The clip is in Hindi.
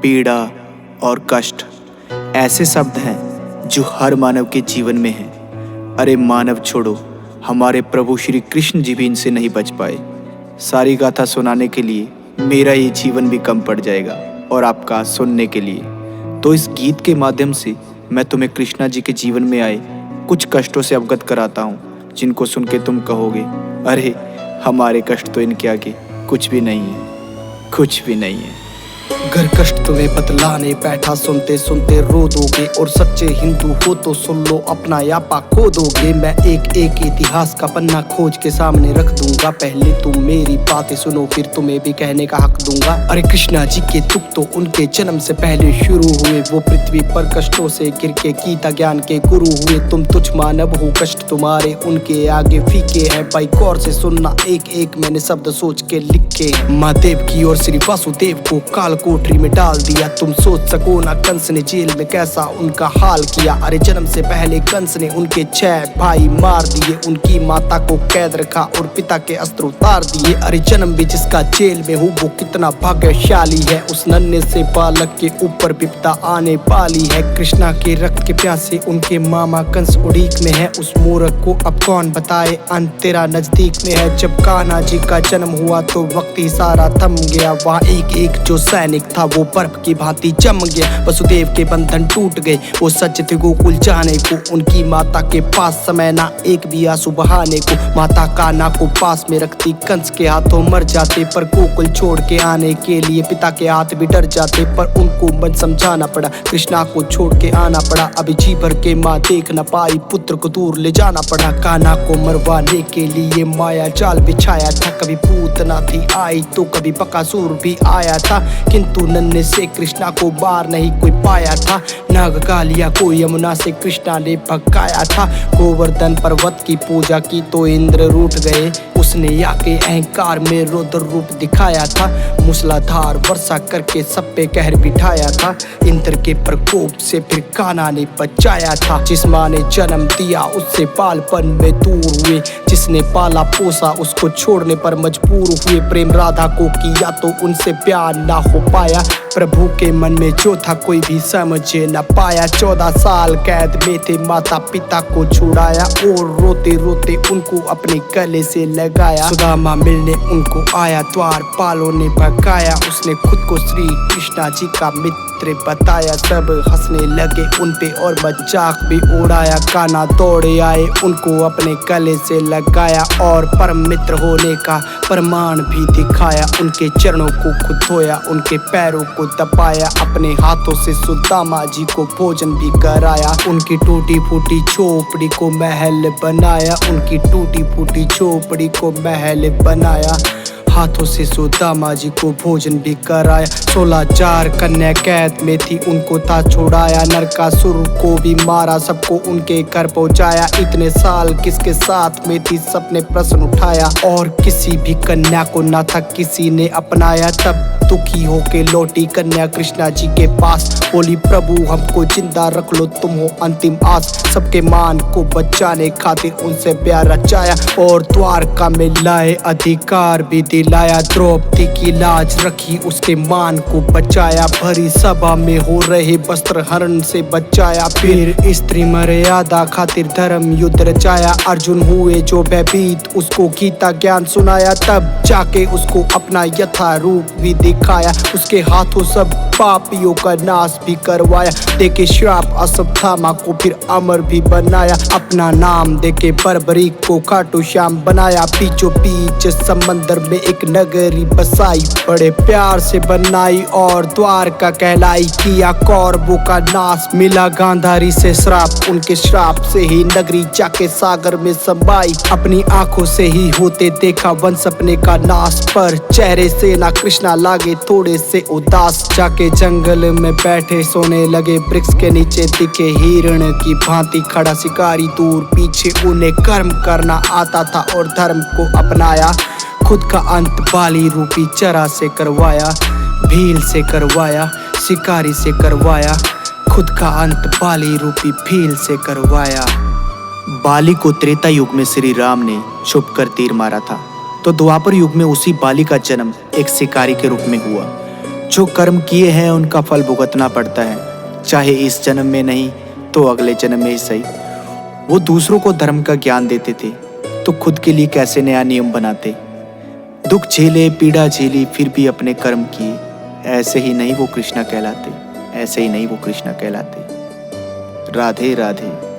पीड़ा और कष्ट ऐसे शब्द हैं जो हर मानव के जीवन में हैं। अरे मानव छोड़ो, हमारे प्रभु श्री कृष्ण जी भी इनसे नहीं बच पाए। सारी गाथा सुनाने के लिए मेरा ये जीवन भी कम पड़ जाएगा और आपका सुनने के लिए। तो इस गीत के माध्यम से मैं तुम्हें कृष्णा जी के जीवन में आए कुछ कष्टों से अवगत कराता हूँ, जिनको सुन के तुम कहोगे, अरे हमारे कष्ट तो इनके आगे कुछ भी नहीं है, कुछ भी नहीं है। घर कष्ट तुम्हें बतलाने बैठा, सुनते सुनते रो दोगे। और सच्चे हिंदू हो तो सुन लो, अपना यापा खो दोगे। मैं एक एक इतिहास का पन्ना खोज के सामने रख दूंगा। पहले तुम मेरी बातें सुनो, फिर तुम्हें भी कहने का हक दूंगा। अरे कृष्णा जी के दुख तो उनके जन्म से पहले शुरू हुए। वो पृथ्वी पर कष्टों से गिर के गीता ज्ञान के गुरु हुए। तुम तुच्छ मानव हो, कष्ट तुम्हारे उनके आगे फीके हैं। भाई गौर से सुनना, एक एक मैंने शब्द सोच के लिखे हैं। महादेव की और श्री वासुदेव को काल कोठरी में डाल दिया। तुम सोच सको ना कंस ने जेल में कैसा उनका हाल किया। अरे जन्म से पहले कंस ने उनके 6 भाई मार दिए। उनकी माता को कैद रखा और पिता के अस्त्र उतार दिए। अरे जन्म भी जिसका जेल में हो वो कितना भाग्यशाली है। उस नन्हे से बालक के ऊपर विपदा आने वाली है। कृष्णा के रक्त के प्यासे उनके मामा कंस उड़ीक में है। उस मूर्ख को अब कौन बताए, अंत तेरा नजदीक में है। जब कान्हा जी का जन्म हुआ तो वक्त ही सारा थम गया। वहाँ एक एक जो सैनिक था वो बर्फ की भांति जम गया। वसुदेव के बंधन टूट गए, वो सच थे गोकुल जाने को। उनकी माता के पास समय ना एक भी आंसू बहाने को। माता कान्हा को पास में रखती कंस के हाथों मर जाते। पर गोकुल छोड़ के आने के लिए पिता के हाथ भी डर जाते। पर उनको मन समझाना पड़ा, कृष्णा को छोड़ के आना पड़ा। अभी जी भर के माँ देख न पाई, पुत्र को दूर ले जाना पड़ा। कान्हा को मरवाने के लिए माया जाल बिछाया था। कभी पूतना थी आई तो कभी बकासुर भी आया था। किंतु नन्हे से कृष्णा को बार नहीं कोई पाया था। नागकालिया को यमुना से कृष्णा ने भगाया था। गोवर्धन पर्वत की पूजा की तो इंद्र रूठ गए। उसने आके अहंकार में रौद्र रूप दिखाया था। मूसलाधार वर्षा करके सब पे कहर बिठाया था। इंद्र के प्रकोप से फिर कान्हा ने बचाया था। जिस माँ ने जन्म दिया उससे बालपन में दूर हुए। जिसने पाला पोसा उसको छोड़ने पर मजबूर हुए। प्रेम राधा को किया तो उनसे प्यार ना हो पाया। प्रभु के मन में जो था कोई भी समझ न पाया। 14 साल कैद में थे, माता पिता को छुड़ाया। और रोते रोते उनको अपने गले से लगाया। सुदामा मिलने उनको आया, द्वारपालों ने भगाया। उसने खुद को श्री कृष्णा जी का मित्र बताया। सब हंसने लगे उनपे और मजाक भी उड़ाया। कान्हा दौड़े आए, उनको अपने गले से लगाया। और परम मित्र होने का प्रमाण भी दिखाया। उनके चरणों को खुद धोया, उनके पैरों को दबाया। अपने हाथों से सुदामा जी को भोजन भी कराया। उनकी टूटी फूटी झोपड़ी को महल बनाया। उनकी टूटी फूटी झोपड़ी को महल बनाया। हाथों से सुदामा जी को भोजन भी कराया। 16,000 कन्या कैद में थी, उनको था छुड़ाया। नरकासुर को भी मारा, सबको उनके घर पहुंचाया। इतने साल किसके साथ में थी, सबने प्रश्न उठाया। और किसी भी कन्या को ना था किसी ने अपनाया। तब दुखी होके लौटी कन्या कृष्णा जी के पास। बोली, प्रभु हमको जिंदा रख लो, तुम हो अंतिम आस। सबके मान को बचाने खातिर उनसे प्यार रचाया। और द्वारका में लाए अधिकार भी दिलाया। द्रौपदी की लाज रखी, उसके मान को बचाया। भरी सभा में हो रहे वस्त्र हरण से बचाया। फिर स्त्री मर्यादा खातिर धर्म युद्ध रचाया। अर्जुन हुए जो भयभीत, उसको गीता ज्ञान सुनाया। तब जाके उसको अपना यथा रूप भी दिखाया। उसके हाथों सब पापियों का नाश भी करवाया। देके श्राप अश्वत्थामा को फिर अमर भी बनाया। अपना नाम देके बर्बरीक को खाटू श्याम बनाया। बीचों बीच समंदर में एक नगरी बसाई, बड़े प्यार से बनाई और द्वारका कहलाई। किया कौरवों का नाश, मिला गांधारी से श्राप। उनके श्राप से ही नगरी जाके सागर में समाई। अपनी आंखों से ही होते देखा वंश अपने का नाश। पर चेहरे से ना कृष्णा लागे थोड़े से उदास। जाके जंगल में बैठे सोने लगे, वृक्ष के नीचे दिखे हिरण की भांति खड़ा शिकारी। दूर पीछे उन्हें कर्म करना आता था और धर्म को अपनाया। खुद का अंत बाली रूपी चरा से करवाया। भील से करवाया, शिकारी से करवाया। खुद का अंत बाली रूपी भील से करवाया। बाली को त्रेता युग में श्री राम ने छुप कर तीर मारा था, तो द्वापर युग में उसी बाली का जन्म एक शिकारी के रूप में हुआ। जो कर्म किए हैं उनका फल भुगतना पड़ता है, चाहे इस जन्म में नहीं तो अगले जन्म में ही सही। वो दूसरों को धर्म का ज्ञान देते थे तो खुद के लिए कैसे नया नियम बनाते। दुख झेले, पीड़ा झेली, फिर भी अपने कर्म किए। ऐसे ही नहीं वो कृष्णा कहलाते, ऐसे ही नहीं वो कृष्णा कहलाते। राधे राधे।